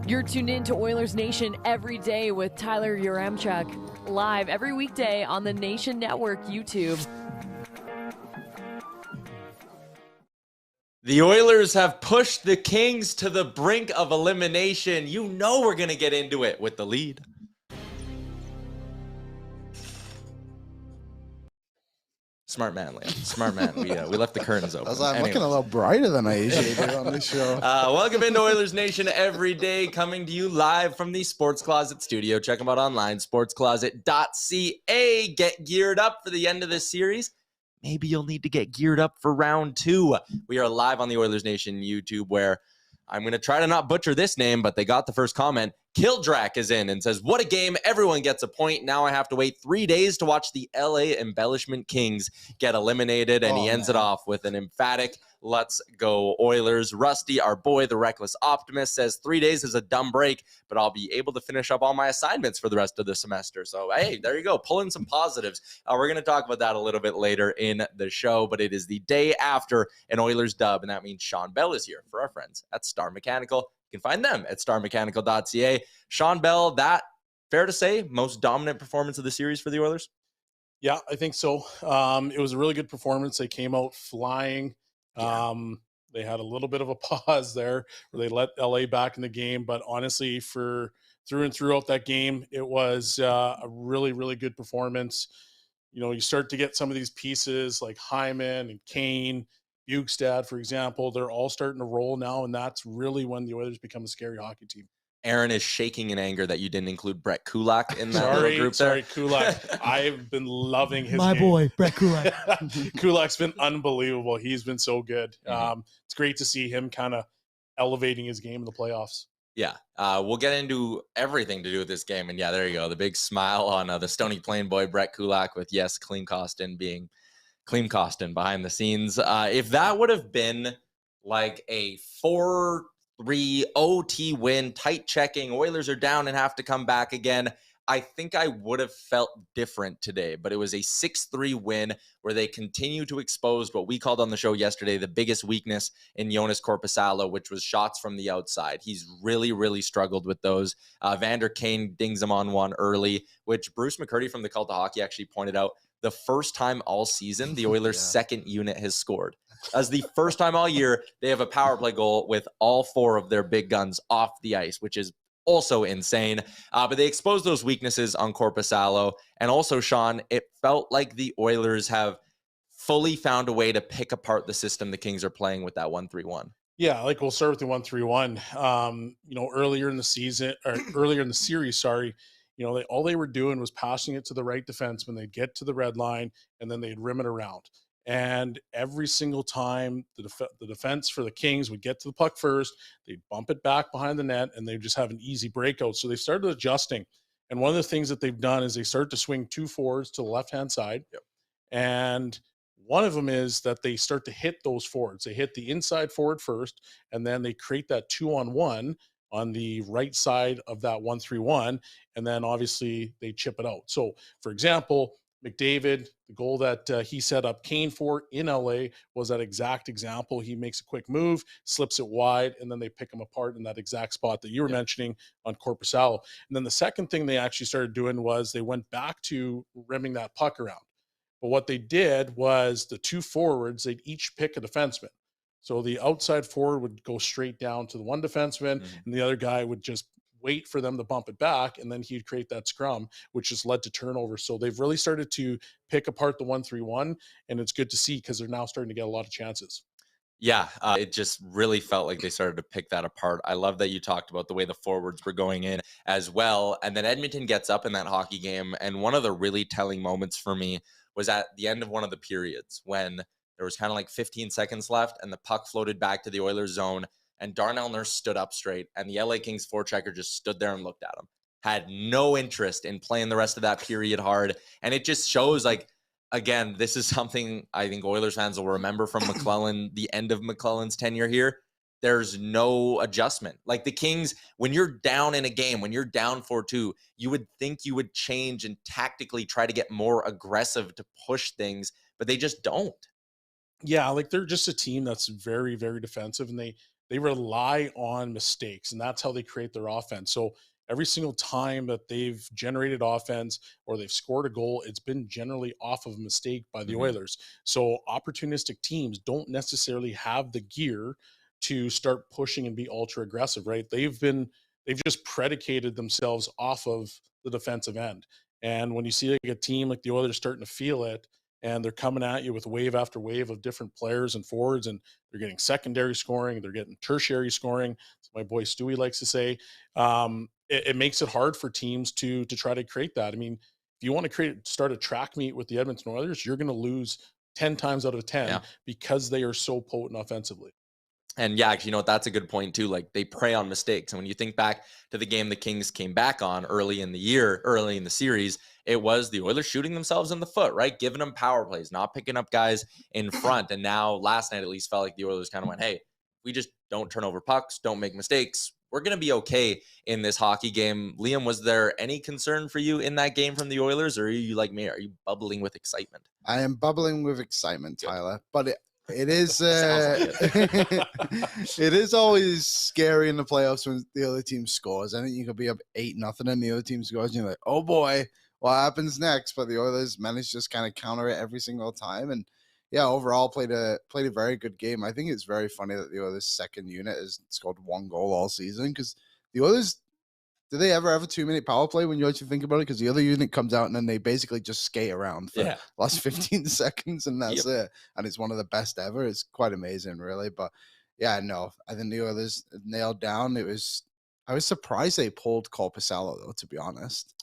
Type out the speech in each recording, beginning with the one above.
You're tuned in to Oilers Nation every day with Tyler Yaremchuk, live every weekday on the Nation Network YouTube. The Oilers have pushed the Kings to the brink of elimination. You know we're going to get into it with the lead. Smart man, Liam. Smart man. We left the curtains open. I'm looking a little brighter than I usually do on this show. Welcome into Oilers Nation every day, coming to you live from the Sports Closet studio. Check them out online, sportscloset.ca. Get geared up for the end of this series. Maybe you'll need to get geared up for round 2. We are live on the Oilers Nation YouTube, where I'm going to try to not butcher this name, but they got the first comment. Kildrak is in and says, what a game. Everyone gets a point. Now I have to wait 3 days to watch the LA Embellishment Kings get eliminated. And he ends it off with an emphatic, let's go Oilers. Rusty, our boy, the reckless optimist, says 3 days is a dumb break, but I'll be able to finish up all my assignments for the rest of the semester. So, hey, there you go. Pulling some positives. We're going to talk about that a little bit later in the show, but it is the day after an Oilers dub, and that means Shawn Belle is here for our friends at Star Mechanical. You can find them at starmechanical.ca. Shawn Belle, that, fair to say, most dominant performance of the series for the Oilers? Yeah, I think so. It was a really good performance. They came out flying. Yeah. They had a little bit of a pause there where they let LA back in the game. But honestly, for through and throughout that game, it was a really, really good performance. You know, you start to get some of these pieces like Hyman and Kane, Bjugstad, for example. They're all starting to roll now, and that's really when the Oilers become a scary hockey team. Aaron is shaking in anger that you didn't include Brett Kulak in that little group there. Sorry, Kulak. I've been loving his My game. boy, Brett Kulak. Kulak's been unbelievable. He's been so good. Mm-hmm. It's great to see him kind of elevating his game in the playoffs. Yeah, we'll get into everything to do with this game. And yeah, there you go. The big smile on the Stony Plain boy, Brett Kulak, with, yes, Clean Costin being Clean Costin behind the scenes. If that would have been like a 4-3 OT win, tight checking, Oilers are down and have to come back again, I think I would have felt different today. But it was a 6-3 win where they continue to expose what we called on the show yesterday the biggest weakness in Joonas Korpisalo, which was shots from the outside. He's really, really struggled with those. Vander Kane dings him on one early, which Bruce McCurdy from the Cult of Hockey actually pointed out. The first time all season, the Oilers' second unit has scored. As the first time all year, they have a power play goal with all 4 of their big guns off the ice, which is also insane. But they exposed those weaknesses on Korpisalo. And also, Shawn, it felt like the Oilers have fully found a way to pick apart the system the Kings are playing with that 1-3-1. Yeah, like we'll start with the 1-3-1. You know, earlier in the season, or earlier in the series, sorry, you know, all they were doing was passing it to the right defenseman. They'd get to the red line, and then they'd rim it around. And every single time the defense for the Kings would get to the puck first, they'd bump it back behind the net, and they'd just have an easy breakout. So they started adjusting. And one of the things that they've done is they start to swing 2 forwards to the left-hand side. Yep. And one of them is that they start to hit those forwards. They hit the inside forward first, and then they create that 2-on-1 on the right side of that 1-3-1, and then obviously they chip it out. So, for example, McDavid, the goal that he set up Kane for in LA was that exact example. He makes a quick move, slips it wide, and then they pick him apart in that exact spot that you were mentioning on Korpisalo. And then the second thing they actually started doing was they went back to rimming that puck around. But what they did was the 2 forwards, they'd each pick a defenseman. So the outside forward would go straight down to the one defenseman, and the other guy would just wait for them to bump it back, and then he'd create that scrum, which just led to turnovers. So they've really started to pick apart the 1-3-1, and it's good to see because they're now starting to get a lot of chances. Yeah, it just really felt like they started to pick that apart. I love that you talked about the way the forwards were going in as well. And then Edmonton gets up in that hockey game, and one of the really telling moments for me was at the end of one of the periods when there was kind of like 15 seconds left, and the puck floated back to the Oilers zone, and Darnell Nurse stood up straight, and the LA Kings forechecker just stood there and looked at him. Had no interest in playing the rest of that period hard. And it just shows, like, again, this is something I think Oilers fans will remember from McClellan, the end of McClellan's tenure here. There's no adjustment. Like the Kings, when you're down in a game, when you're down 4-2, you would think you would change and tactically try to get more aggressive to push things, but they just don't. Yeah, like they're just a team that's very, very defensive, and they they rely on mistakes, and that's how they create their offense. So every single time that they've generated offense or they've scored a goal, it's been generally off of a mistake by the Oilers. So opportunistic teams don't necessarily have the gear to start pushing and be ultra aggressive, right? They've just predicated themselves off of the defensive end. And when you see like a team like the Oilers starting to feel it, and they're coming at you with wave after wave of different players and forwards, and they're getting secondary scoring, they're getting tertiary scoring, as my boy Stewie likes to say. It makes it hard for teams to try to create that. I mean, if you want to start a track meet with the Edmonton Oilers, you're going to lose 10 times out of 10 because they are so potent offensively. And yeah, actually, you know what? That's a good point too. Like, they prey on mistakes. And when you think back to the game the Kings came back on early in the series, it was the Oilers shooting themselves in the foot, right? Giving them power plays, not picking up guys in front. And now last night at least felt like the Oilers kind of went, hey, we just don't turn over pucks, don't make mistakes, we're going to be okay in this hockey game. Liam, was there any concern for you in that game from the Oilers, or are you like me? Are you bubbling with excitement? I am bubbling with excitement, Tyler. But it is it is always scary in the playoffs when the other team scores. I think you could be up 8-0 and the other team scores, and you're like, oh boy, what happens next? But the Oilers managed to just kind of counter it every single time. And yeah, overall played a very good game. I think it's very funny that the Oilers' second unit has scored 1 goal all season, because the Oilers, do they ever have a 2-minute power play when you actually think about it? Because the other unit comes out and then they basically just skate around for the last 15 seconds, and that's it. And it's one of the best ever. It's quite amazing, really. But yeah, no, I think the Oilers nailed down. I was surprised they pulled Korpisalo, though, to be honest.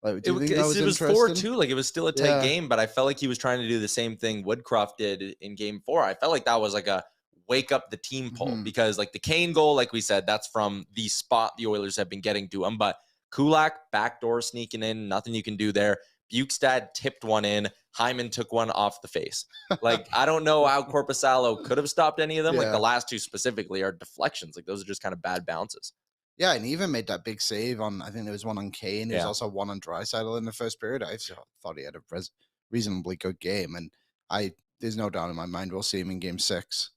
Like, do you think that was interesting? 4-2. Like, it was still a tight game, but I felt like he was trying to do the same thing Woodcroft did in game 4. I felt like that was like a wake up the team pull, because like the Kane goal, like we said, that's from the spot the Oilers have been getting to him. But Kulak, backdoor sneaking in, nothing you can do there. Bjugstad tipped one in. Hyman took one off the face. Like, I don't know how Korpisalo could have stopped any of them. Like, the last 2 specifically are deflections. Like, those are just kind of bad bounces. Yeah, and he even made that big save on, I think there was one on Kane. There was also one on Draisaitl in the first period. I thought he had a reasonably good game, and there's no doubt in my mind we'll see him in game 6.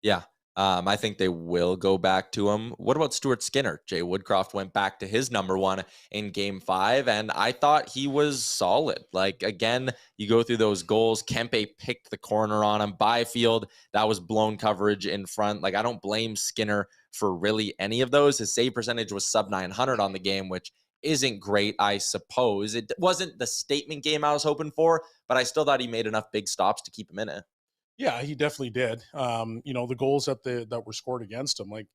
Yeah, I think they will go back to him. What about Stuart Skinner? Jay Woodcroft went back to his number 1 in game 5, and I thought he was solid. Like, again, you go through those goals. Kempe picked the corner on him. Byfield, that was blown coverage in front. Like, I don't blame Skinner for really any of those. His save percentage was sub 900 on the game, which isn't great, I suppose. It wasn't the statement game I was hoping for, but I still thought he made enough big stops to keep him in it. Yeah, he definitely did. The goals that were scored against him, like,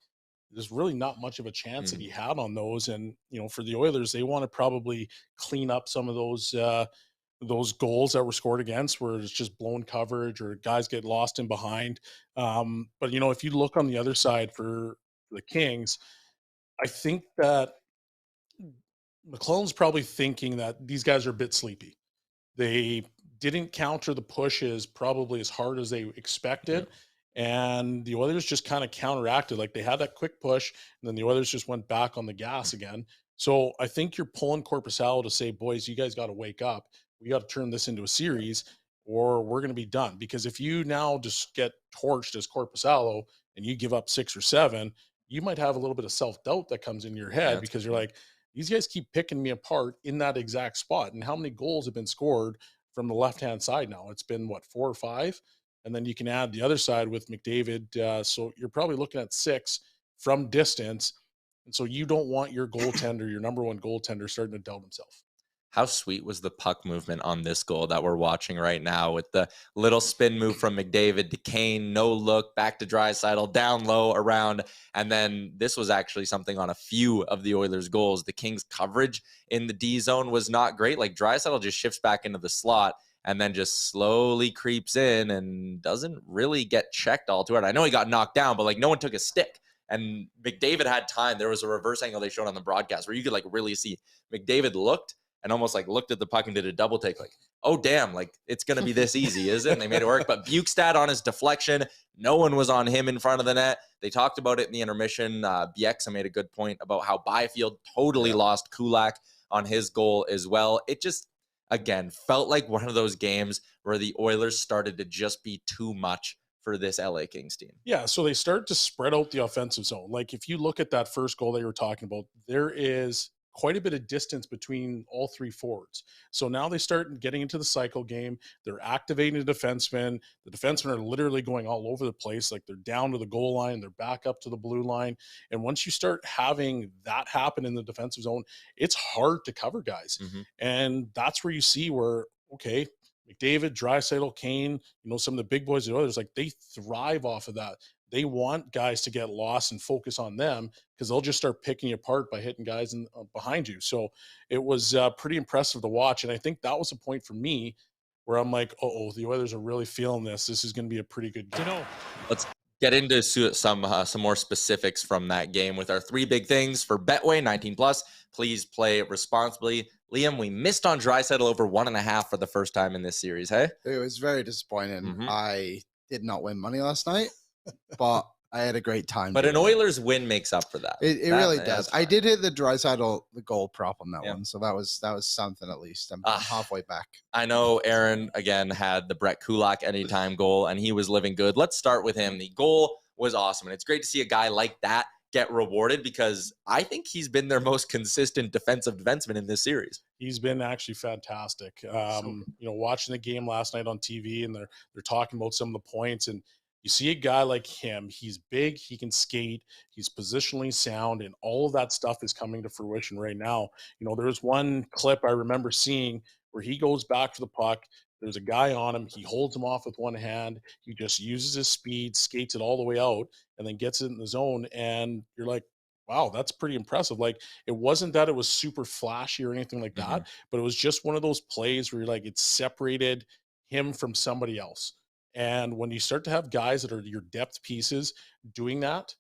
there's really not much of a chance that he had on those. And, for the Oilers, they want to probably clean up some of those goals that were scored against, where it's just blown coverage or guys get lost in behind. But, if you look on the other side for the Kings, I think that McClellan's probably thinking that these guys are a bit sleepy. They didn't counter the pushes probably as hard as they expected. And the Oilers just kind of counteracted. Like, they had that quick push, and then the Oilers just went back on the gas again. So I think you're pulling Korpisalo to say, boys, you guys got to wake up. We got to turn this into a series, or we're going to be done. Because if you now just get torched as Korpisalo and you give up 6 or 7, you might have a little bit of self-doubt that comes in your head, because you're like, these guys keep picking me apart in that exact spot. And how many goals have been scored from the left-hand side now? It's been, 4 or 5? And then you can add the other side with McDavid. So you're probably looking at 6 from distance. And so you don't want your goaltender, your number 1 goaltender, starting to doubt himself. How sweet was the puck movement on this goal that we're watching right now, with the little spin move from McDavid to Kane, no look, back to Draisaitl, down low, around. And then this was actually something on a few of the Oilers' goals. The Kings' coverage in the D zone was not great. Like, Draisaitl just shifts back into the slot and then just slowly creeps in and doesn't really get checked all too hard. I know he got knocked down, but like, no one took a stick. And McDavid had time. There was a reverse angle they showed on the broadcast where you could like really see McDavid looked and almost like looked at the puck and did a double take, like, oh, damn, like, it's going to be this easy, is it? And they made it work. But Bjugstad on his deflection, no one was on him in front of the net. They talked about it in the intermission. Bjugstad made a good point about how Byfield totally lost Kulak on his goal as well. It just, again, felt like one of those games where the Oilers started to just be too much for this LA Kings team. Yeah, so they start to spread out the offensive zone. Like if you look at that first goal they were talking about, there is quite a bit of distance between all three forwards. So now they start getting into the cycle game. They're activating the defensemen. The defensemen are literally going all over the place. Like they're down to the goal line, they're back up to the blue line. And once you start having that happen in the defensive zone, it's hard to cover guys. And that's where you see where, okay, McDavid, Draisaitl, Kane, some of the big boys, the others, like they thrive off of that. They want guys to get lost and focus on them because they'll just start picking you apart by hitting guys behind you. So it was pretty impressive to watch. And I think that was a point for me where I'm like, the Oilers are really feeling this. This is going to be a pretty good game. Let's get into some more specifics from that game with our 3 big things for Betway 19+. Please play responsibly. Liam, we missed on Draisaitl over 1.5 for the first time in this series. Hey, it was very disappointing. I did not win money last night, but I had a great time. But an Oilers win makes up for that. It really does. I did hit the Draisaitl the goal prop on that one, so that was something at least. I'm halfway back. I know Aaron again had the Brett Kulak anytime goal, and he was living good. Let's start with him. The goal was awesome, and it's great to see a guy like that get rewarded because I think he's been their most consistent defensive defenseman in this series. He's been actually fantastic. Watching the game last night on TV, and they're talking about some of the points, and you see a guy like him. He's big, he can skate, he's positionally sound, and all of that stuff is coming to fruition right now. There's one clip I remember seeing where he goes back for the puck. There's a guy on him. He holds him off with one hand. He just uses his speed, skates it all the way out, and then gets it in the zone. And you're like, wow, that's pretty impressive. Like, it wasn't that it was super flashy or anything like that, but it was just one of those plays where you're like, it separated him from somebody else. And when you start to have guys that are your depth pieces doing that,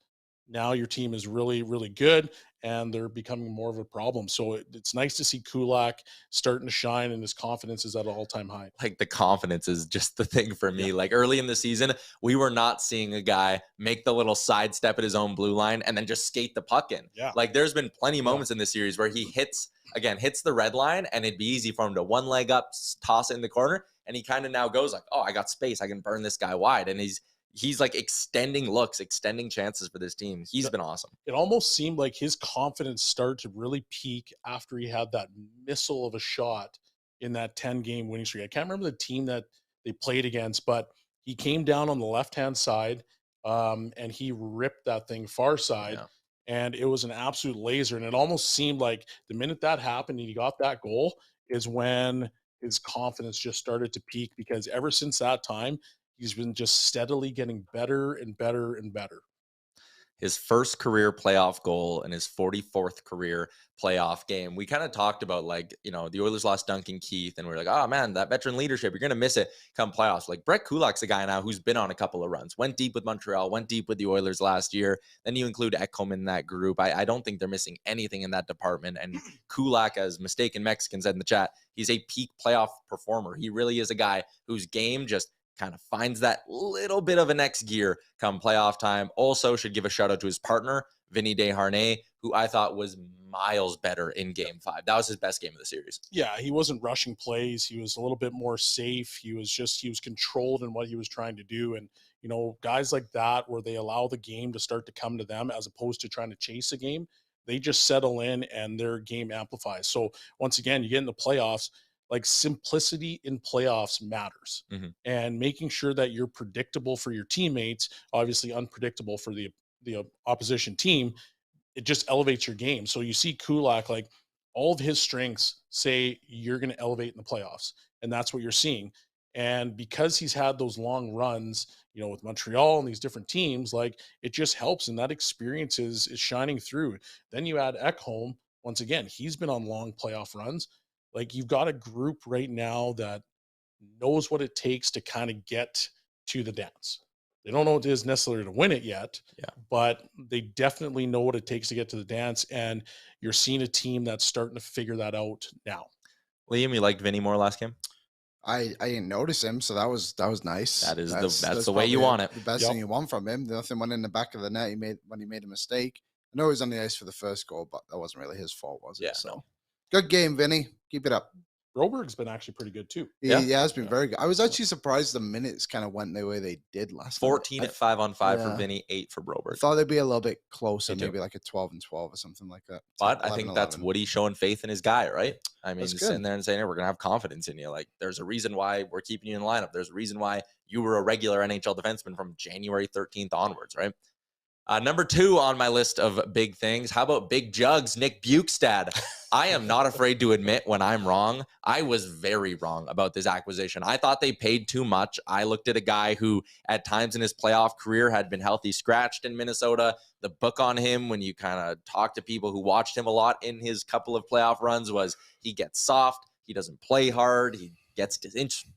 now your team is really, really good, and they're becoming more of a problem. So it's nice to see Kulak starting to shine, and his confidence is at an all-time high. Like, the confidence is just the thing for me. Like, early in the season, we were not seeing a guy make the little sidestep at his own blue line and then just skate the puck in. Like, there's been plenty of moments in this series where he hits the red line, and it'd be easy for him to one leg up, toss it in the corner, and he kind of now goes like, I got space. I can burn this guy wide. And he's like extending looks, extending chances for this team. He's been awesome. It almost seemed like his confidence started to really peak after he had that missile of a shot in that 10-game winning streak. I can't remember the team that they played against, but he came down on the left-hand side and he ripped that thing far side. And it was an absolute laser. And it almost seemed like the minute that happened and he got that goal is when his confidence just started to peak, because ever since that time, he's been just steadily getting better and better and better. His first career playoff goal and his 44th career playoff game. We kind of talked about, like, the Oilers lost Duncan Keith, and we're like, oh man, that veteran leadership, you're going to miss it come playoffs. Like, Brett Kulak's a guy now who's been on a couple of runs, went deep with Montreal, went deep with the Oilers last year. Then you include Ekholm in that group. I don't think they're missing anything in that department. And Kulak, as Mistaken Mexican said in the chat, he's a peak playoff performer. He really is a guy whose game just kind of finds that little bit of a next gear come playoff time. Also, should give a shout out to his partner, Vinny Desharnais, who I thought was miles better in game 5. That was his best game of the series. Yeah, he wasn't rushing plays. He was a little bit more safe. He was controlled in what he was trying to do. And, guys like that, where they allow the game to start to come to them as opposed to trying to chase a game, they just settle in and their game amplifies. So once again, you get in the playoffs, like, simplicity in playoffs matters, and making sure that you're predictable for your teammates, obviously unpredictable for the opposition team. It just elevates your game. So you see Kulak, like, all of his strengths say you're going to elevate in the playoffs, and that's what you're seeing. And because he's had those long runs, with Montreal and these different teams, like, it just helps, and that experience is shining through. Then you add Ekholm. Once again, he's been on long playoff runs. Like, you've got a group right now that knows what it takes to kind of get to the dance. They don't know what it is necessarily to win it yet, but they definitely know what it takes to get to the dance. And you're seeing a team that's starting to figure that out now. Liam, you liked Vinny more last game? I didn't notice him, so that was nice. That's the way you want it. The best thing you want from him. Nothing went in the back of the net when he made a mistake. I know he was on the ice for the first goal, but that wasn't really his fault, was it? Yeah. So. Good game, Vinny. Keep it up. Broberg's been actually pretty good too. Yeah, it's been very good. I was actually surprised the minutes kind of went the way they did last 14 night. at 5-on-5 for Vinny, 8 for Broberg. I thought they'd be a little bit closer, Me too. maybe like a 12 and 12 or something like that. But I think that's Woody showing faith in his guy, right? I mean, That's sitting good. there and saying, hey, we're going to have confidence in you. Like, there's a reason why we're keeping you in the lineup. There's a reason why you were a regular NHL defenseman from January 13th onwards, right? Number 2 on my list of big things. How about Big Jugs, Nick Bjugstad? I am not afraid to admit when I'm wrong. I was very wrong about this acquisition. I thought they paid too much. I looked at a guy who at times in his playoff career had been healthy scratched in Minnesota. The book on him, when you kind of talk to people who watched him a lot in his couple of playoff runs, was he gets soft. He doesn't play hard. He gets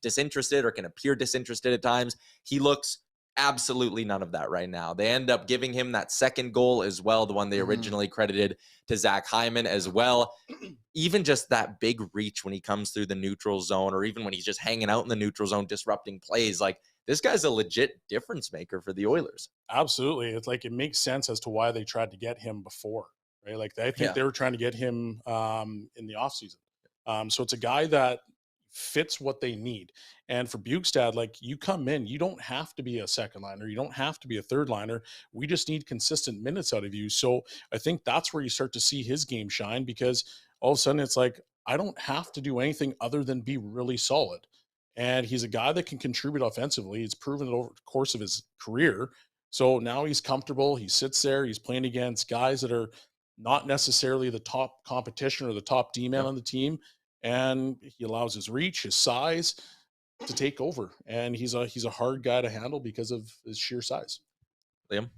disinterested or can appear disinterested at times. He looks absolutely none of that right now. They end up giving him that second goal as well, the one they originally credited to Zach Hyman as well. Even just that big reach when he comes through the neutral zone, or even when he's just hanging out in the neutral zone disrupting plays, like this guy's a legit difference maker for the Oilers. Absolutely. It's like it makes sense as to why they tried to get him before, right? Like I think they were trying to get him in the offseason. So it's a guy that fits what they need. And for Bjugstad, like you come in, you don't have to be a second liner. You don't have to be a third liner. We just need consistent minutes out of you. So I think that's where you start to see his game shine, because all of a sudden it's like, I don't have to do anything other than be really solid. And he's a guy that can contribute offensively. He's proven it over the course of his career. So now he's comfortable. He sits there. He's playing against guys that are not necessarily the top competition or the top D-man on the team. And he allows his reach, his size to take over. And he's a hard guy to handle because of his sheer size. Liam?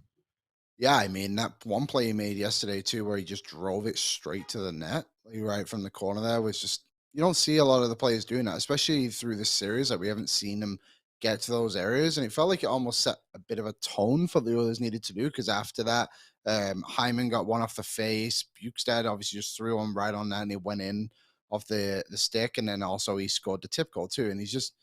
Yeah, I mean, that one play he made yesterday too, where he just drove it straight to the net, like right from the corner there, was just, you don't see a lot of the players doing that, especially through this series. Like we haven't seen them get to those areas. And it felt like it almost set a bit of a tone for the Oilers needed to do, because after that, Hyman got one off the face. Bjugstad obviously just threw one right on that and he went in off the stick, and then also he scored the tip goal too. And he's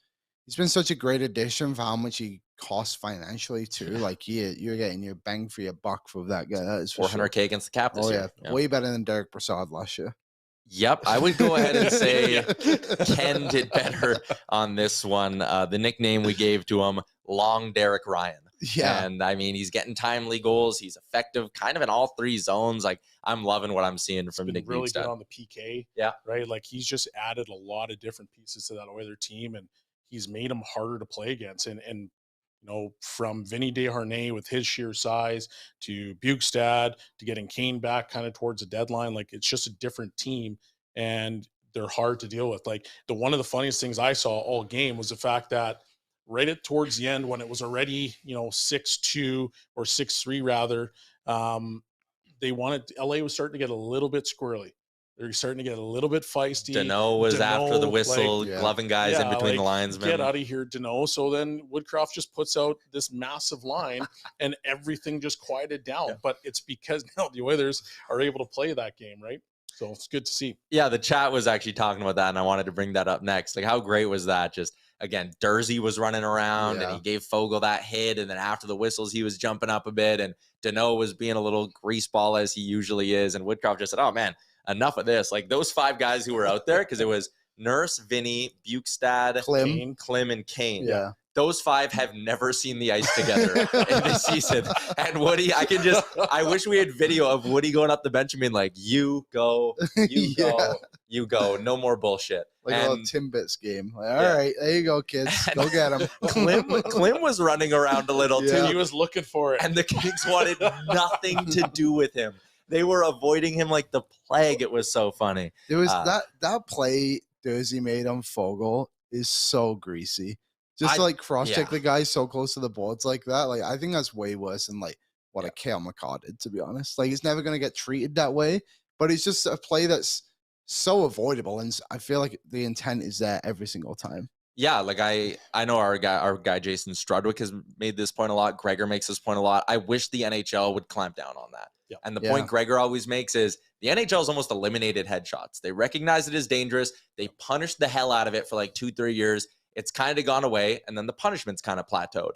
been such a great addition for how much he costs financially too. Like you're getting your bang for your buck for that guy. That is for 400K against the cap this year. Way better than Derek Brassard last year. Yep, I would go ahead and say Ken did better on this one. The nickname we gave to him, Long Derek Ryan. Yeah. And I mean, he's getting timely goals. He's effective kind of in all three zones. Like I'm loving what I'm seeing from Nick really Bjugstad. Good on the PK. Yeah. Right. Like he's just added a lot of different pieces to that Oiler team, and he's made them harder to play against. And you know, from Vinny Desharnais with his sheer size to Bjugstad to getting Kane back kind of towards the deadline, like it's just a different team and they're hard to deal with. Like one of the funniest things I saw all game was the fact that right at towards the end, when it was already, 6-2 or 6-3 rather, LA was starting to get a little bit squirrely. They're starting to get a little bit feisty. Danault was after the whistle, gloving guys in between the linesmen. Get out of here, Danault. So then Woodcroft just puts out this massive line and everything just quieted down. Yeah. But it's because now the Oilers are able to play that game, right? So it's good to see. Yeah, the chat was actually talking about that, and I wanted to bring that up next. Like, how great was that? Just, again, Dursey was running around, and he gave Fogle that hit, and then after the whistles, he was jumping up a bit, and Danault was being a little greaseball as he usually is, and Woodcroft just said, oh, man, enough of this. Like, those 5 guys who were out there, because it was Nurse, Vinny, Bjugstad, Klim, and Kane. Yeah. Those 5 have never seen the ice together in this season. And Woody, I wish we had video of Woody going up the bench and being like, you go, you go. No more bullshit. Like a little Timbits game. Like, all right, there you go, kids. Go get him. Klim was running around a little too. He was looking for it. And the Kings wanted nothing to do with him. They were avoiding him like the plague. It was so funny. It was that play Dursey made on Fogle is so greasy. Just to cross-check the guy so close to the boards like that. Like, I think that's way worse than what a Kale McCarr did, to be honest. Like, he's never going to get treated that way, but it's just a play that's so avoidable, and I feel like the intent is there every single time. Yeah, like I know our guy Jason Strudwick has made this point a lot. Gregor makes this point a lot. I wish the NHL would clamp down on that. Yeah. And the point Gregor always makes is the NHL has almost eliminated headshots. They recognize it as dangerous. They punish the hell out of it for like 2-3 years. It's kind of gone away, and then the punishment's kind of plateaued.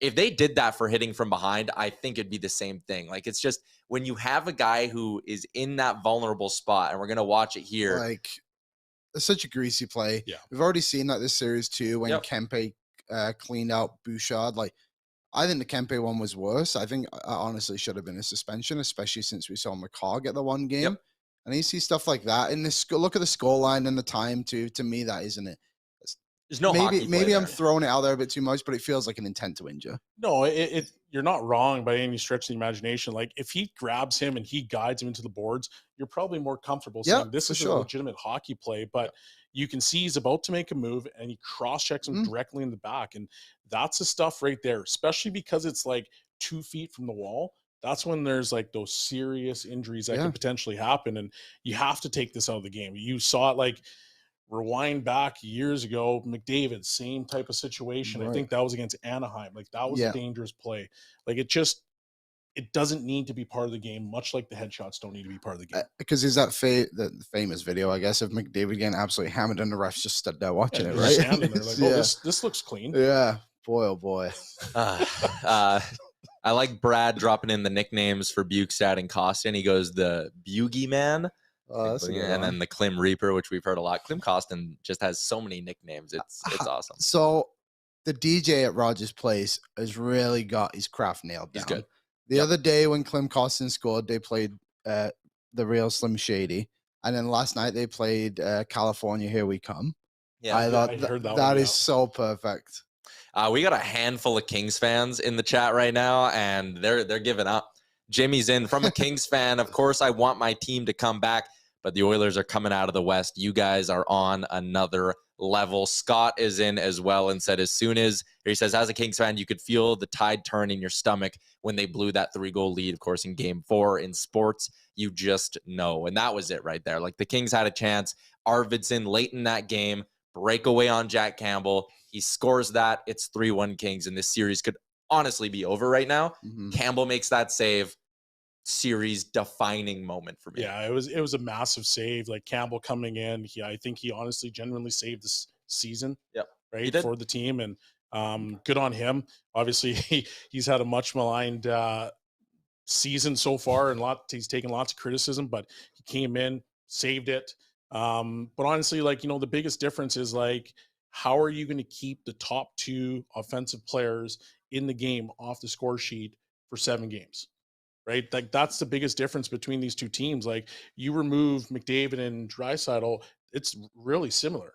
If they did that for hitting from behind, I think it'd be the same thing. Like, it's just when you have a guy who is in that vulnerable spot, and we're going to watch it here. Like, such a greasy play. Yeah. We've already seen that this series too when Yep. Kempe cleaned out Bjugstad. Like, I think the Kempe one was worse. I think honestly should have been a suspension, especially since we saw McCaw get the one game. Yep. And you see stuff like that. And this look at the score line and the time too. To me, that isn't it. There's no hockey play Maybe I'm there. throwing it out there a bit too much, but it feels like an intent to injure. No, you're not wrong by any stretch of the imagination. Like, if he grabs him and he guides him into the boards, you're probably more comfortable saying this is a legitimate hockey play. But you can see he's about to make a move and he cross-checks him directly in the back. And that's the stuff right there, especially because it's like 2 feet from the wall. That's when there's like those serious injuries that could potentially happen. And you have to take this out of the game. You saw it, like, rewind back years ago, McDavid, same type of situation. I think that was against Anaheim. Like, that was a dangerous play. Like, it doesn't need to be part of the game, much like the headshots don't need to be part of the game. Because is that the famous video, I guess, of McDavid getting absolutely hammered and the refs just stood there watching it, right? Standing there like, oh, this looks clean. Yeah. Boy, oh boy. I like Brad dropping in the nicknames for Bjugstad and Costin. He goes the Bugie Man. And then the Klim Reaper, which we've heard a lot. Klim Costin just has so many nicknames. It's awesome. So the DJ at Rogers Place has really got his craft nailed down. He's good. The other day when Klim Costin scored, they played the real Slim Shady. And then last night they played California, Here We Come. Yeah, I thought that is so perfect. We got a handful of Kings fans in the chat right now, and they're giving up. Jimmy's in. From a Kings fan, of course, I want my team to come back, but the Oilers are coming out of the West. You guys are on another level. Scott is in as well and said, he says, as a Kings fan, you could feel the tide turn in your stomach when they blew that 3-goal lead, of course, in game 4. In sports, you just know. And that was it right there. Like, the Kings had a chance. Arvidsson late in that game, breakaway on Jack Campbell. He scores that. It's 3-1 Kings, and this series could honestly be over right now. Campbell makes that save. Series defining moment for me. Yeah, it was a massive save. Like, Campbell coming in, I think he honestly genuinely saved this season. Yep, right, for the team, and good on him. Obviously, he's had a much maligned season so far, and he's taken lots of criticism, but he came in, saved it. But honestly, like, the biggest difference is, like, how are you going to keep the top 2 offensive players in the game off the score sheet for 7 games? Right? Like, that's the biggest difference between these two teams. Like, you remove McDavid and Draisaitl, it's really similar.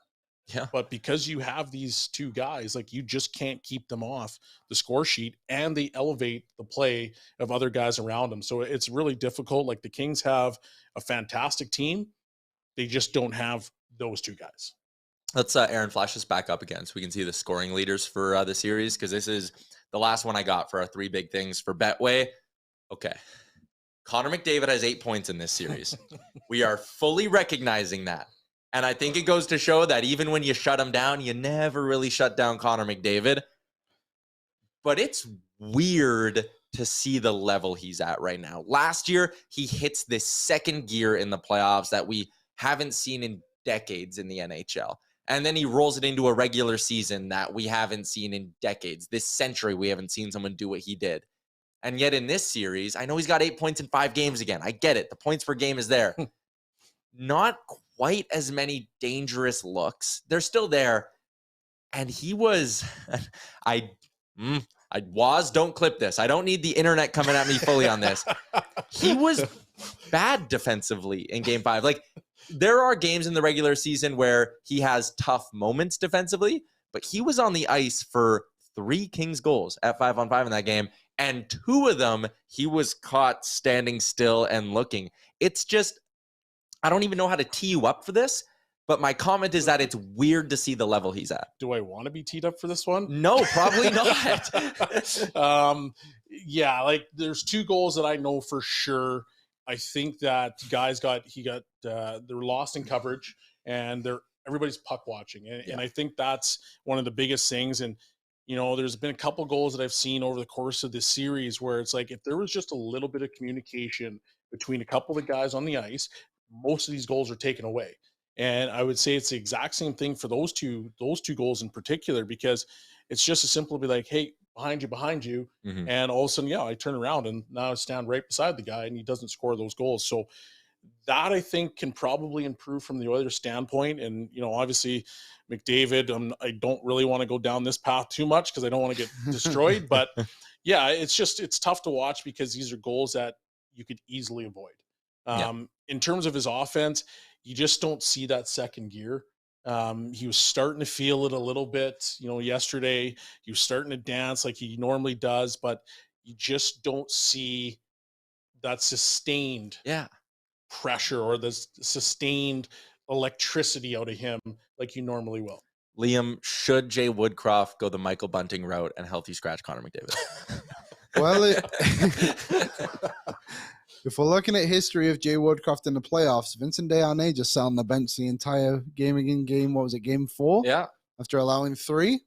Yeah. But because you have these 2 guys, like, you just can't keep them off the score sheet, and they elevate the play of other guys around them. So it's really difficult. Like, the Kings have a fantastic team. They just don't have those 2 guys. Let's Aaron flash this back up again so we can see the scoring leaders for the series, because this is the last one I got for our 3 big things for Betway. Okay. Connor McDavid has 8 points in this series. We are fully recognizing that. And I think it goes to show that even when you shut him down, you never really shut down Connor McDavid. But it's weird to see the level he's at right now. Last year, he hits this second gear in the playoffs that we haven't seen in decades in the NHL. And then he rolls it into a regular season that we haven't seen in decades. This century, we haven't seen someone do what he did. And yet in this series, I know he's got 8 points in 5 games again. I get it. The points per game is there. Not quite as many dangerous looks. They're still there. And he was, don't clip this. I don't need the internet coming at me fully on this. He was bad defensively in game 5. Like, there are games in the regular season where he has tough moments defensively, but he was on the ice for 3 Kings goals at 5-on-5 in that game. And 2 of them, he was caught standing still and looking. It's just, I don't even know how to tee you up for this, but my comment is that it's weird to see the level he's at. Do I want to be teed up for this one? No, probably not. Yeah, like, there's 2 goals that I know for sure. I think that guys they're lost in coverage, and everybody's puck watching. And I think that's one of the biggest things. And, there's been a couple goals that I've seen over the course of this series where it's like, if there was just a little bit of communication between a couple of the guys on the ice, most of these goals are taken away. And I would say it's the exact same thing for those two goals in particular, because it's just as simple to be like, hey, behind you. Mm-hmm. And all of a sudden, I turn around and now I stand right beside the guy and he doesn't score those goals. So that I think can probably improve from the Oilers standpoint. And, obviously McDavid, I don't really want to go down this path too much because I don't want to get destroyed, but yeah, it's tough to watch because these are goals that you could easily avoid. In terms of his offense, you just don't see that second gear. He was starting to feel it a little bit, yesterday. He was starting to dance like he normally does, but you just don't see that sustained pressure or the sustained electricity out of him like you normally will. Liam, should Jay Woodcroft go the Michael Bunting route and healthy scratch Connor McDavid? Well, if we're looking at history of Jay Woodcroft in the playoffs, Vincent Desharnais just sat on the bench the entire game again. What was it, game 4? Yeah. After allowing 3.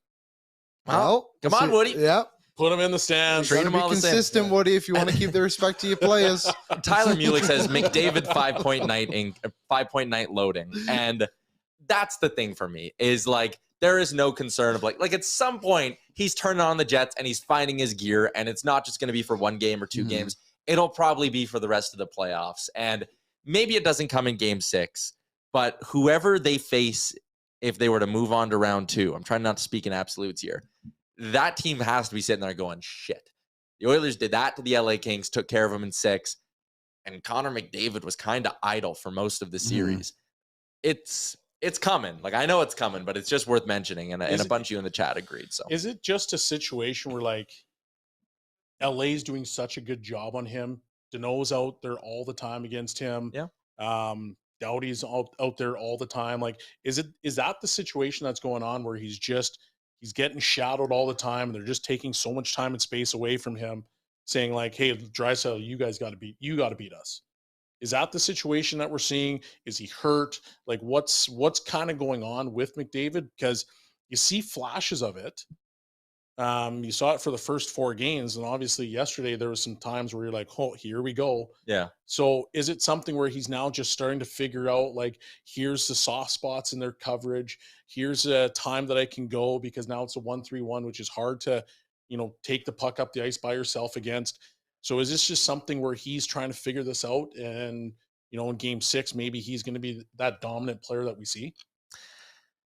Well, come on, Woody. Yeah. Put him in the stands. Try to be consistent, Woody, if you want to keep the respect to your players. Tyler Mulick says McDavid 5-point night loading. And that's the thing for me is like, there is no concern of like at some point he's turning on the jets and he's finding his gear, and it's not just going to be for one game or two games. It'll probably be for the rest of the playoffs. And maybe it doesn't come in game 6, but whoever they face, if they were to move on to round 2, I'm trying not to speak in absolutes here, that team has to be sitting there going, shit. The Oilers did that to the LA Kings, took care of them in 6, and Connor McDavid was kind of idle for most of the series. It's coming. Like, I know it's coming, but it's just worth mentioning, and a bunch of you in the chat agreed. So, is it just a situation where like LA's doing such a good job on him? Danault's out there all the time against him. Yeah. Doughty's out there all the time. Like, is that the situation that's going on where he's getting shadowed all the time, and they're just taking so much time and space away from him, saying like, "Hey, Draisaitl, you got to beat us." Is that the situation that we're seeing? Is he hurt? Like, what's kind of going on with McDavid? Because you see flashes of it. You saw it for the first 4 games, and obviously yesterday there was some times where you're like, "Oh, here we go." Yeah. So is it something where he's now just starting to figure out like, here's the soft spots in their coverage. Here's a time that I can go because now it's a 1-3-1, which is hard to, take the puck up the ice by yourself against. So is this just something where he's trying to figure this out, and in game 6 maybe he's going to be that dominant player that we see?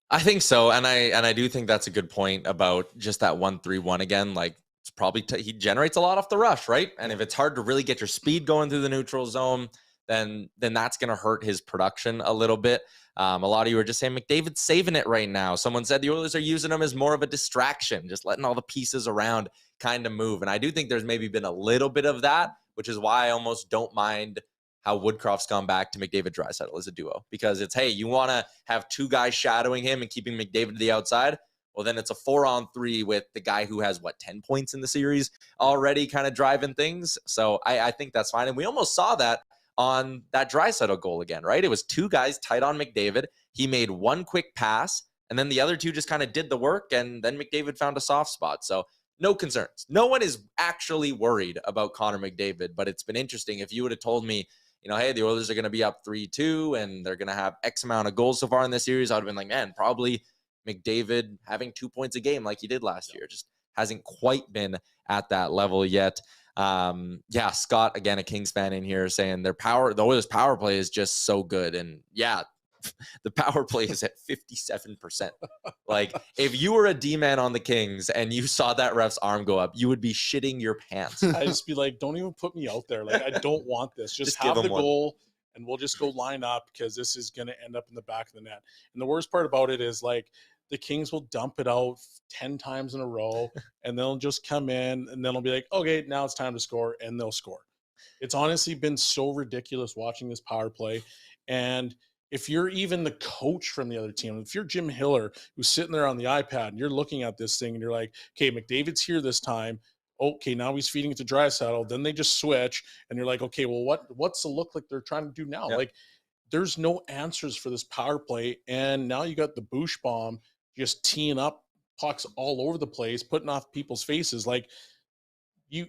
I think so, and I do think that's a good point about just that 1-3-1 again. Like, it's probably he generates a lot off the rush, right? And if it's hard to really get your speed going through the neutral zone, then that's going to hurt his production a little bit. A lot of you are just saying McDavid's saving it right now. Someone said the Oilers are using him as more of a distraction, just letting all the pieces around kind of move. And I do think there's maybe been a little bit of that, which is why I almost don't mind how Woodcroft's gone back to McDavid Draisaitl as a duo, because it's, hey, you want to have 2 guys shadowing him and keeping McDavid to the outside? Well, then it's a 4-on-3 with the guy who has 10 points in the series already kind of driving things. So I think that's fine. And we almost saw that on that Draisaitl goal again, right? It was 2 guys tight on McDavid. He made 1 quick pass, and then the other 2 just kind of did the work, and then McDavid found a soft spot. So no concerns. No one is actually worried about Connor McDavid, but it's been interesting. If you would have told me, hey, the Oilers are going to be up 3-2 and they're going to have X amount of goals so far in this series, I would have been like, man, probably McDavid having 2 points a game like he did last year. Just hasn't quite been at that level yet. Scott, again, a Kings fan in here, saying the Oilers power play is just so good. And yeah, the power play is at 57%. Like, if you were a D-man on the Kings and you saw that ref's arm go up, you would be shitting your pants. I'd just be like, don't even put me out there. Like, I don't want this. Just have the goal, and we'll just go line up, because this is going to end up in the back of the net. And the worst part about it is, like, the Kings will dump it out 10 times in a row, and they'll just come in, and then they'll be like, okay, now it's time to score, and they'll score. It's honestly been so ridiculous watching this power play. And if you're even the coach from the other team, if you're Jim Hiller, who's sitting there on the iPad, and you're looking at this thing, and you're like, okay, McDavid's here this time. Okay, now he's feeding it to Draisaitl. Then they just switch, and you're like, okay, well, what's the look like they're trying to do now? Yep. Like, there's no answers for this power play, and now you got the Bush bomb just teeing up pucks all over the place, putting off people's faces. Like,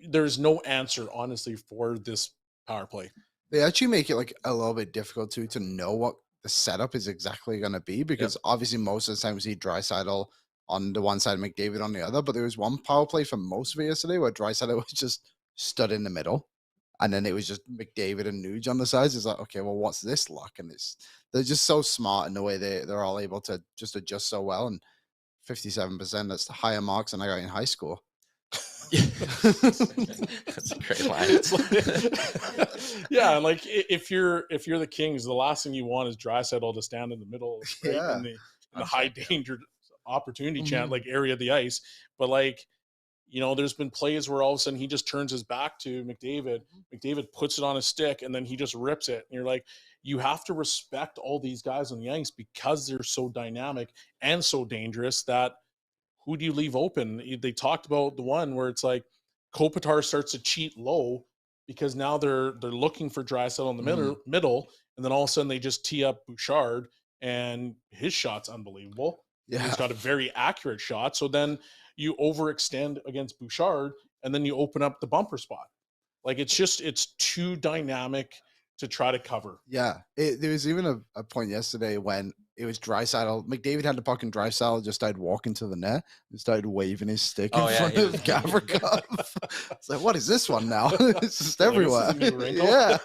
there's no answer, honestly, for this power play. They actually make it like a little bit difficult to know what the setup is exactly going to be, because obviously most of the time we see Draisaitl on the one side, McDavid on the other, but there was one power play for most of it yesterday where Draisaitl was just stood in the middle, And then it was just McDavid and Nuge on the sides. It's like, okay, well, what's this luck? And they're just so smart in the way they're all able to just adjust so well. And 57%, that's the higher marks than I got in high school. That's a great line. Yeah, like if you're the Kings, the last thing you want is Draisaitl to stand in the middle, right, in the high danger opportunity chant, like area of the ice. But like, you know, there's been plays where all of a sudden he just turns his back to McDavid. McDavid puts it on his stick and then he just rips it. And you're like, you have to respect all these guys on the ice because they're so dynamic and so dangerous that who do you leave open? They talked about the one where it's like Kopitar starts to cheat low because now they're looking for Draisaitl in the middle, and then all of a sudden they just tee up Bouchard, and his shot's unbelievable. Yeah, he's got a very accurate shot. So then you overextend against Bouchard, and then you open up the bumper spot. Like it's too dynamic to try to cover. Yeah, there was even a point yesterday when it was Draisaitl. McDavid had the puck and Draisaitl just started walking to the net and started waving his stick in front of Gavrikov. It's like, what is this one now? It's just everywhere. Yeah.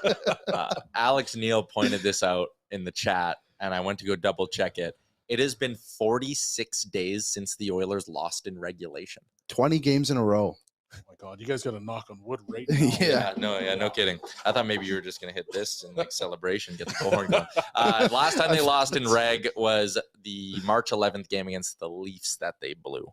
Alex Neal pointed this out in the chat, and I went to go double check it. It has been 46 days since the Oilers lost in regulation. 20 games in a row. Oh my God, you guys got to knock on wood right now. No kidding. I thought maybe you were just going to hit this in like celebration, get the bullhorn going. Last time they lost in reg was the March 11th game against the Leafs that they blew.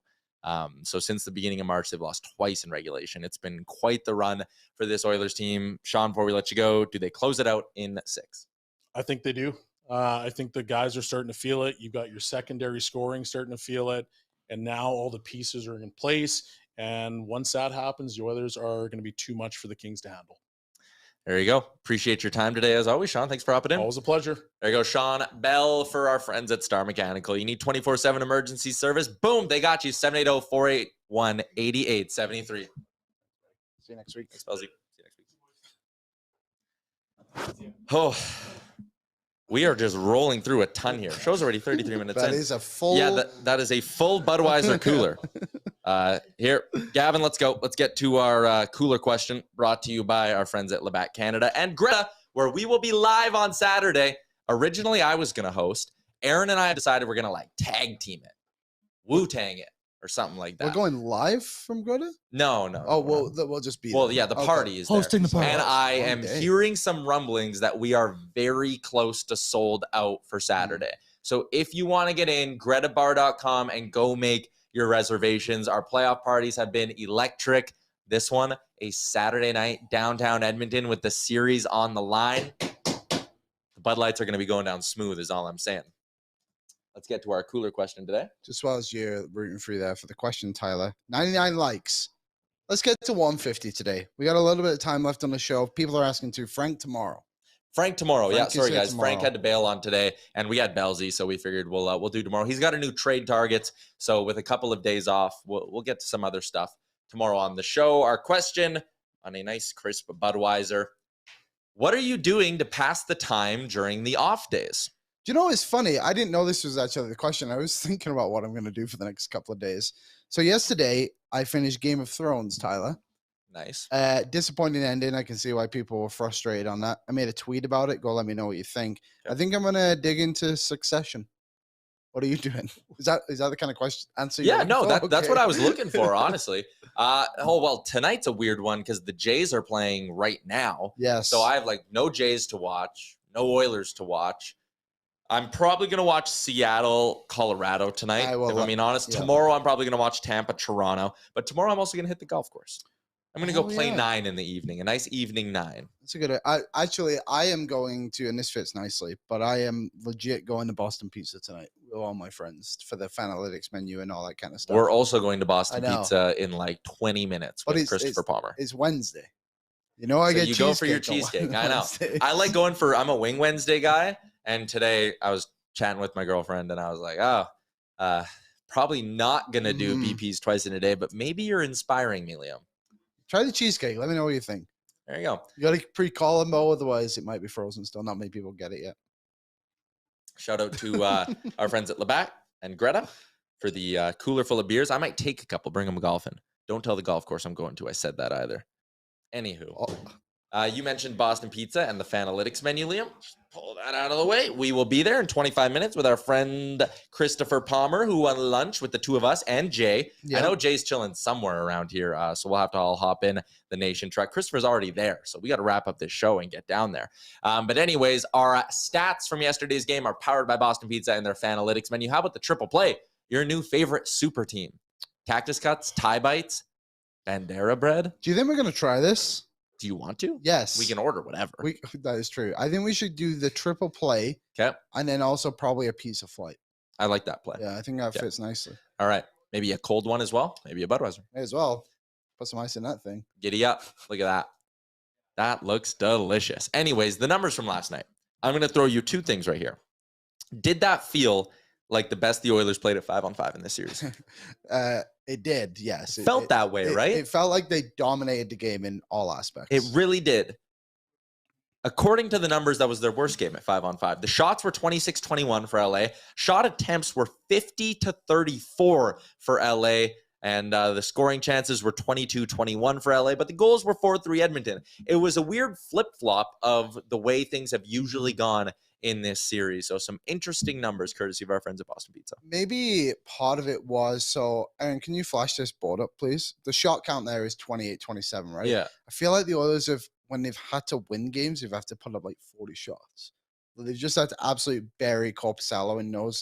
So since the beginning of March, they've lost twice in regulation. It's been quite the run for this Oilers team. Shawn, before we let you go, do they close it out in 6? I think they do. I think the guys are starting to feel it. You've got your secondary scoring starting to feel it. And now all the pieces are in place. And once that happens, the Oilers are going to be too much for the Kings to handle. There you go. Appreciate your time today, as always, Shawn. Thanks for hopping in. Always a pleasure. There you go, Shawn Belle for our friends at Star Mechanical. You need 24/7 emergency service. Boom, they got you. 780-481-8873. See you next week. Thanks, Belsey. See you next week. Oh, we are just rolling through a ton here. Show's already 33 minutes in. That is a full... Yeah, that is a full Budweiser cooler. Here, Gavin, let's go. Let's get to our cooler question brought to you by our friends at Labatt Canada and Greta, where we will be live on Saturday. Originally, I was going to host. Aaron and I decided we're going to like tag team it, Wu-Tang it, or something like that. We're going live from Greta? No. Oh, we'll just be well, there. yeah, the party is hosting there. the party. And I am hearing some rumblings that we are very close to sold out for Saturday. So if you want to get in, gretabar.com and go make your reservations. Our playoff parties have been electric. This one, a Saturday night downtown Edmonton with the series on the line. The Bud Lights are going to be going down smooth is all I'm saying. Let's get to our cooler question today. Just while you're rooting through there for the question, Tyler. 99 likes. Let's get to 150 today. We got a little bit of time left on the show. People are asking to Frank tomorrow. Frank tomorrow. Frank Sorry, guys. tomorrow. Frank had to bail on today, and we had Belsey, so we figured we'll do tomorrow. He's got a new trade targets, so with a couple of days off, we'll get to some other stuff tomorrow on the show. Our question on a nice, crisp Budweiser. What are you doing to pass the time during the off days? Do you know what's funny? I didn't know this was actually the question. I was thinking about what I'm going to do for the next couple of days. So yesterday, I finished Game of Thrones, Tyler. Nice. Disappointing ending. I can see why people were frustrated on that. I made a tweet about it. Go let me know what you think. Okay. I think I'm going to dig into Succession. What are you doing? Is that the kind of question answer? Yeah, no, that's what I was looking for, honestly. Tonight's a weird one because the Jays are playing right now. Yes. So I have like no Jays to watch, no Oilers to watch. I'm probably going to watch Seattle, Colorado tonight, if I'm being honest. Yeah. Tomorrow, I'm probably going to watch Tampa, Toronto. But tomorrow, I'm also going to hit the golf course. I'm going to go play 9 in the evening, a nice evening 9. That's a good. I am going to, and this fits nicely, but I am legit going to Boston Pizza tonight with all my friends for the Fanalytics menu and all that kind of stuff. We're also going to Boston Pizza in like 20 minutes with Christopher Palmer. It's Wednesday. You know, I get cheesecake. You go for your cheesecake. I know. I like going for, I'm a Wing Wednesday guy. And today I was chatting with my girlfriend and I was like, probably not going to do BPs twice in a day, but maybe you're inspiring me, Liam. Try the cheesecake. Let me know what you think. There you go. You got to pre-call them, though, otherwise it might be frozen still. Not many people get it yet. Shout out to our friends at Labatt and Greta for the cooler full of beers. I might take a couple, bring them golfing. Don't tell the golf course I'm going to. I said that either. Anywho. You mentioned Boston Pizza and the Fanalytics menu, Liam. Just pull that out of the way. We will be there in 25 minutes with our friend Christopher Palmer, who won lunch with the two of us, and Jay. Yep. I know Jay's chilling somewhere around here, so we'll have to all hop in the Nation truck. Christopher's already there, so we got to wrap up this show and get down there. But anyways, our stats from yesterday's game are powered by Boston Pizza and their Fanalytics menu. How about the triple play? Your new favorite super team. Cactus Cuts, Thai Bites, Bandera Bread. Do you think we're going to try this? Do you want to? Yes. We can order whatever. That is true. I think we should do the triple play. Okay. And then also probably a piece of flight. I like that play. Yeah, I think that fits nicely. All right. Maybe a cold one as well. Maybe a Budweiser. May as well. Put some ice in that thing. Giddy up. Look at that. That looks delicious. Anyways, the numbers from last night. I'm going to throw you two things right here. Did that feel like the best the Oilers played at 5-on-5 in this series? It did, yes. It felt that way, right? It felt like they dominated the game in all aspects. It really did. According to the numbers, that was their worst game at 5-on-5. The shots were 26-21 for LA. Shot attempts were 50-34 for LA. And the scoring chances were 22-21 for LA. But the goals were 4-3 Edmonton. It was a weird flip-flop of the way things have usually gone in this series. So some interesting numbers courtesy of our friends at Boston Pizza. Maybe part of it was, so Aaron, can you flash this board up, please? The shot count there is 28-27, right? Yeah. I feel like the Oilers have, when they've had to win games, they've had to put up like 40 shots. They've just had to absolutely bury Korpisalo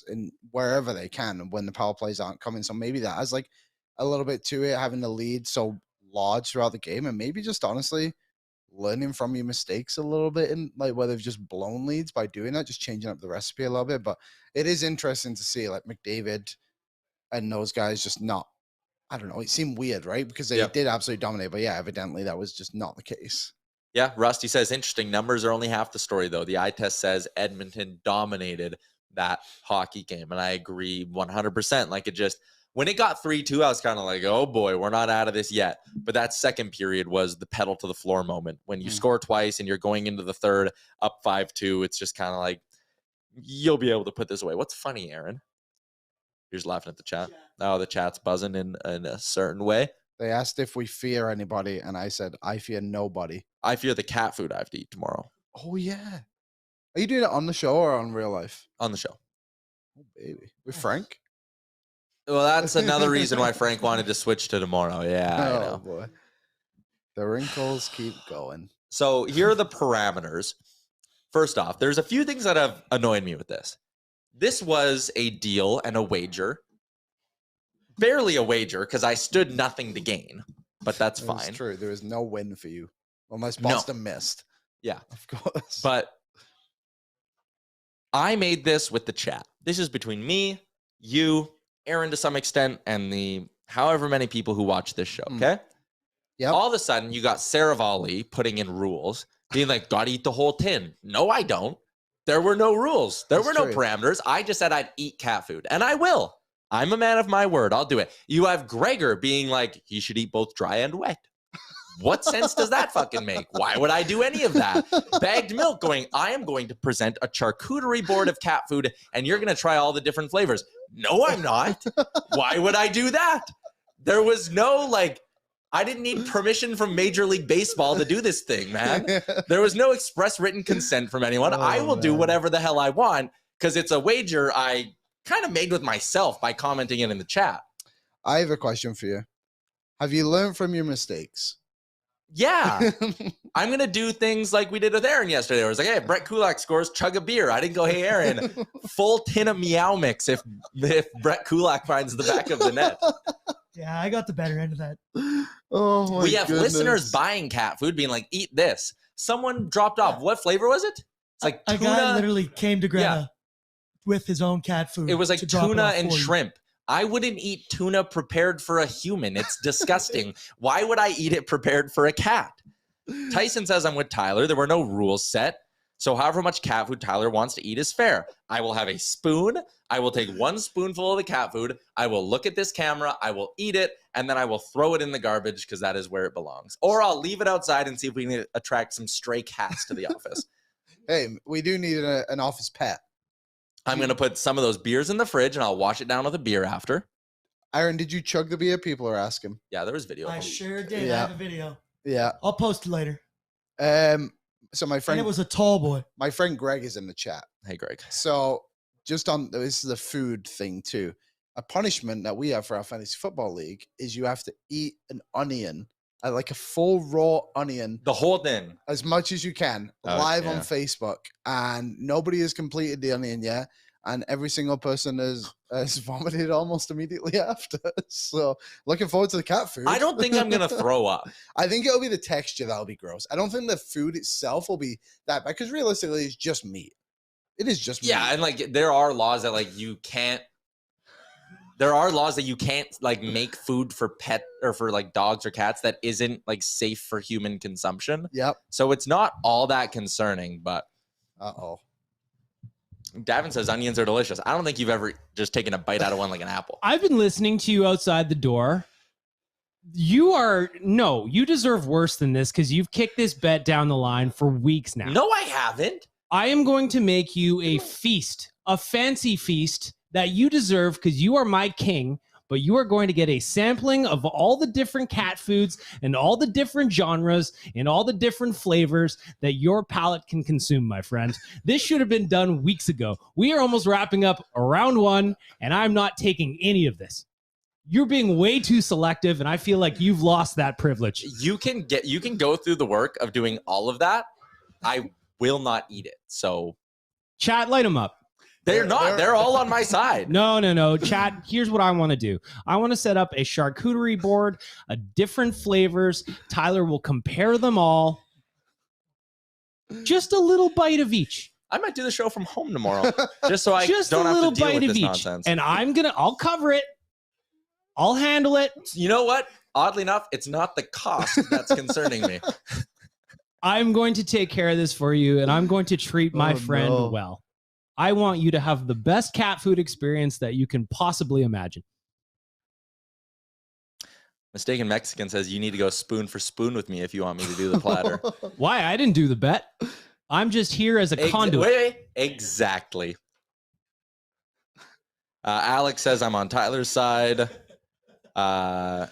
in wherever they can when the power plays aren't coming. So maybe that has like a little bit to it, having the lead so large throughout the game, and maybe just honestly learning from your mistakes a little bit, and like where they've just blown leads by doing that, just changing up the recipe a little bit. But it is interesting to see like McDavid and those guys just not, I don't know, it seemed weird, right? Because they did absolutely dominate, but yeah, evidently that was just not the case. Yeah, Rusty says, interesting. Numbers are only half the story, though. The eye test says Edmonton dominated that hockey game, and I agree 100%. Like, it just, when it got 3-2, I was kind of like, oh boy, we're not out of this yet. But that second period was the pedal to the floor moment. When you score twice and you're going into the third up 5-2, it's just kind of like, you'll be able to put this away. What's funny, Aaron? You're just laughing at the chat. Oh, the chat's buzzing in a certain way. They asked if we fear anybody, and I said, I fear nobody. I fear the cat food I have to eat tomorrow. Oh, yeah. Are you doing it on the show or on real life? On the show. Oh, baby. With Frank? Well, that's another reason why Frank wanted to switch to tomorrow. Yeah, I know. Boy. The wrinkles keep going. So here are the parameters. First off, there's a few things that have annoyed me with this. This was a deal and a wager. Barely a wager because I stood nothing to gain, but that's fine. That's true. There is no win for you unless Boston missed. Yeah, of course. But I made this with the chat. This is between me, you, Aaron to some extent, and the however many people who watch this show, okay? Yeah. All of a sudden, you got Saravalli putting in rules, being like, gotta eat the whole tin. No, I don't. There were no rules. There were no parameters. I just said I'd eat cat food, and I will. I'm a man of my word. I'll do it. You have Gregor being like, he should eat both dry and wet. What sense does that fucking make? Why would I do any of that? Bagged Milk going, I am going to present a charcuterie board of cat food, and you're going to try all the different flavors. No, I'm not. Why would I do that? There was no, like, I didn't need permission from Major League Baseball to do this thing, man. There was no express written consent from anyone. I will do whatever the hell I want because it's a wager I kind of made with myself by commenting it in the chat. I have a question for you. Have you learned from your mistakes? Yeah. I'm going to do things like we did with Aaron yesterday. I was like, hey, Brett Kulak scores, chug a beer. I didn't go, hey, Aaron, full tin of Meow Mix if Brett Kulak finds the back of the net. Yeah, I got the better end of that. Oh, my We have goodness. listeners buying cat food being like, eat this. Someone dropped off. What flavor was it? It's like a tuna. guy literally came to Greta with his own cat food. It was like to drop it tuna off and for you. shrimp. I wouldn't eat tuna prepared for a human. It's disgusting. Why would I eat it prepared for a cat? Tyson says I'm with Tyler. There were no rules set. So however much cat food Tyler wants to eat is fair. I will have a spoon. I will take one spoonful of the cat food. I will look at this camera. I will eat it. And then I will throw it in the garbage because that is where it belongs. Or I'll leave it outside and see if we can attract some stray cats to the office. Hey, we do need an office pet. I'm going to put some of those beers in the fridge and I'll wash it down with a beer after. Aaron, did you chug the beer? People are asking. Yeah, there was video. I sure did. Yeah. I have a video. Yeah. I'll post it later. So my And friend, it was a tall boy. my friend Greg is in the chat. Hey, Greg. So just on this is a food thing too. A punishment that we have for our fantasy football league is you have to eat an onion, like a full raw onion, The whole thing. as much as you can, Oh, live yeah. on Facebook. And nobody has completed the onion yet. And every single person has vomited almost immediately after. So looking forward to the cat food. I don't think I'm going to throw up. I think it'll be the texture that'll be gross. I don't think the food itself will be that bad because realistically, it's just meat. It is just Yeah, meat. and like there are laws that like you can't. There are laws that you can't like make food for pet or for like dogs or cats that isn't like safe for human consumption. Yep. So it's not all that concerning, but Uh-oh. Davin says onions are delicious. I don't think you've ever just taken a bite out of one like an apple. I've been listening to you outside the door. You deserve worse than this because you've kicked this bet down the line for weeks now. No, I haven't. I am going to make you a feast, a fancy feast that you deserve because you are my king, but you are going to get a sampling of all the different cat foods and all the different genres and all the different flavors that your palate can consume, my friend. This should have been done weeks ago. We are almost wrapping up round one, and I'm not taking any of this. You're being way too selective, and I feel like you've lost that privilege. You can go through the work of doing all of that. I will not eat it. So Chat, light them up. they're all on my side. No. Chat, here's what I want to do. I want to set up a charcuterie board, different flavors. Tyler will compare them all. Just a little bite of each. I might do the show from home tomorrow, just so I Just don't a have little to deal bite with of this each. nonsense. And I'll cover it. I'll handle it. You know what? Oddly enough, it's not the cost that's concerning me. I'm going to take care of this for you, and I'm going to treat my friend no. well. I want you to have the best cat food experience that you can possibly imagine. Mistaken Mexican says you need to go spoon for spoon with me if you want me to do the platter. Why? I didn't do the bet. I'm just here as a conduit. Wait. Exactly. Alex says I'm on Tyler's side. Tyler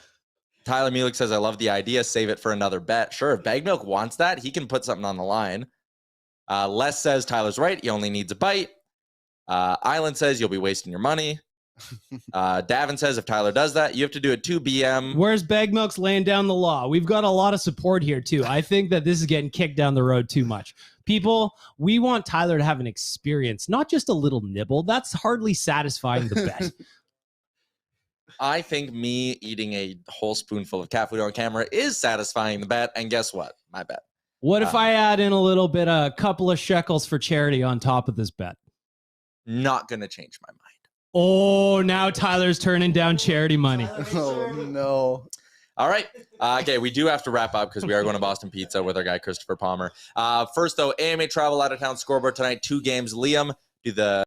Mulick says I love the idea. Save it for another bet. Sure, if Bag Milk wants that, he can put something on the line. Les says Tyler's right. He only needs a bite. Island says you'll be wasting your money. Davin says if Tyler does that, you have to do it 2 p.m. Where's Bag Milk's laying down the law? We've got a lot of support here, too. I think that this is getting kicked down the road too much. People, we want Tyler to have an experience, not just a little nibble. That's hardly satisfying the bet. I think me eating a whole spoonful of cat food on camera is satisfying the bet. And guess what? My bet. What if I add in a couple of shekels for charity on top of this bet? Not going to change my mind. Oh, now Tyler's turning down charity money. Oh, no. All right. Okay, we do have to wrap up because we are going to Boston Pizza with our guy, Christopher Palmer. First, though, AMA Travel out-of-town scoreboard tonight. 2 games. Liam, do the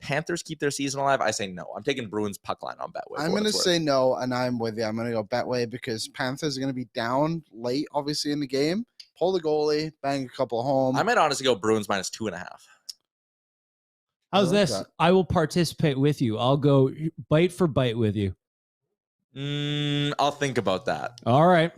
Panthers keep their season alive? I say no. I'm taking Bruins puck line on Betway. I'm going to say no, and I'm with you. I'm going to go Betway because Panthers are going to be down late, obviously, in the game. Pull the goalie, bang a couple home. I might honestly go Bruins minus 2.5. How's I like this? that. I will participate with you. I'll go bite for bite with you. I'll think about that. All right.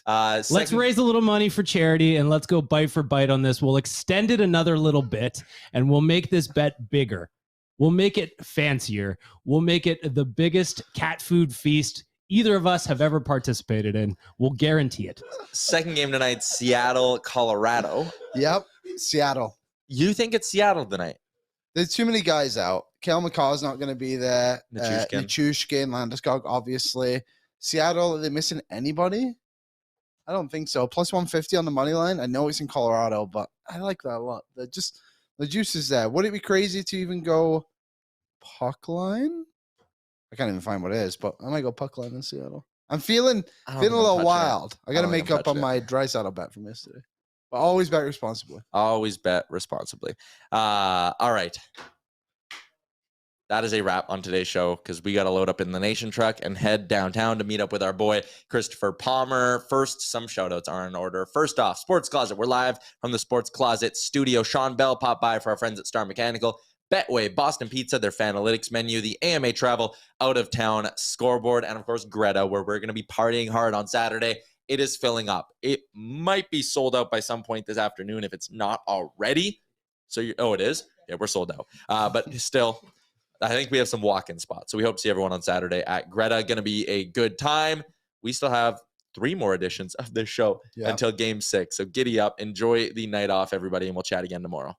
Let's Let's raise a little money for charity and let's go bite for bite on this. We'll extend it another little bit and we'll make this bet bigger. We'll make it fancier. We'll make it the biggest cat food feast either of us have ever participated in. We'll guarantee it. Second game tonight, Seattle, Colorado. Yep, Seattle. You think it's Seattle tonight? There's too many guys out. Kale McCaw's not going to be there. Nichushkin. Nichushkin, Landeskog, obviously. Seattle, are they missing anybody? I don't think so. Plus 150 on the money line. I know it's in Colorado, but I like that a lot. The juice is there. Would it be crazy to even go puck line? I can't even find what it is, but I might go puck line in Seattle. I'm feeling I don't a think I'm little touching it. wild. I got to don't think make I'm up on touching it. my dry saddle bet from yesterday. But always bet responsibly. Always bet responsibly. All right. That is a wrap on today's show because we got to load up in the Nation truck and head downtown to meet up with our boy, Christopher Palmer. First, some shout-outs are in order. First off, Sports Closet. We're live from the Sports Closet studio. Shawn Belle popped by for our friends at Star Mechanical. Betway, Boston Pizza, their Fanalytics menu, the AMA Travel out-of-town scoreboard, and, of course, Greta, where we're going to be partying hard on Saturday. it is filling up. It might be sold out by some point this afternoon if it's not already. So it is? Yeah, we're sold out. But still, I think we have some walk-in spots. So we hope to see everyone on Saturday at Greta. Going to be a good time. We still have 3 more editions of this show until game 6. So giddy up. Enjoy the night off, everybody, and we'll chat again tomorrow.